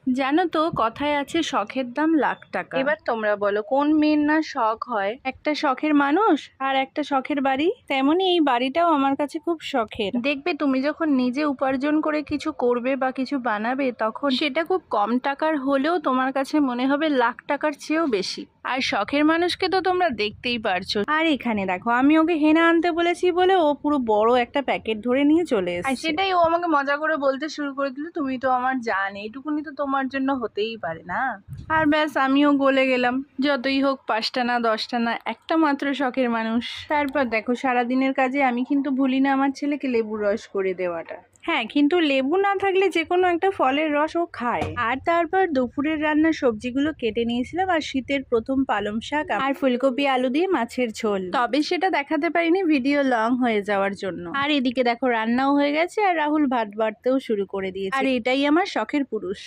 জানো তো কথায় আছে শখের দাম লাখ টাকা। এবার তোমরা বলো কোন মেয়ের না শখ হয় একটা শখের মানুষ আর একটা শখের বাড়ি। তেমনই এই বাড়িটাও আমার কাছে খুব শখের। দেখবে তুমি যখন নিজে উপার্জন করে কিছু করবে বা কিছু বানাবে তখন সেটা খুব কম টাকার হলেও তোমার কাছে মনে হবে লাখ টাকার চেয়েও বেশি। আর শখের মানুষকে তো তোমরা দেখতেই পারছো। আর এখানে দেখো আমি ওকে হেনা আনতে বলেছি বলে ও পুরো বড় একটা প্যাকেট ধরে নিয়ে চলে এসেছে। আর সেটাই ও আমাকে মজা করে বলতে শুরু করে দিল, তুমি তো আমার জান, এইটুকুনি তো তোমার জন্য হতেই পারে না। আর ব্যাস আমিও গলে গেলাম। যতই হোক 5টা না 10টা না, একটা মাত্র শখের মানুষ। তারপর দেখো সারাদিনের কাজে আমি কিন্তু ভুলি না আমার ছেলেকে লেবুর রস করে দেওয়াটা। হ্যাঁ, কিন্তু লেবু না থাকলে যে কোনো একটা ফলের রস ও খায়। আর তারপর দুপুরের রান্নার সবজিগুলো কেটে নিয়েছিলাম, আর শীতের প্রথম পালং শাক আর ফুলকপি আলু দিয়ে মাছের ঝোল। তবে সেটা দেখাতে পারিনি ভিডিও লং হয়ে যাওয়ার জন্য। আর এদিকে দেখো রান্নাও হয়ে গেছে আর রাহুল ভাত বাড়তেও শুরু করে দিয়েছে। আর এটাই আমার শখের পুরুষ।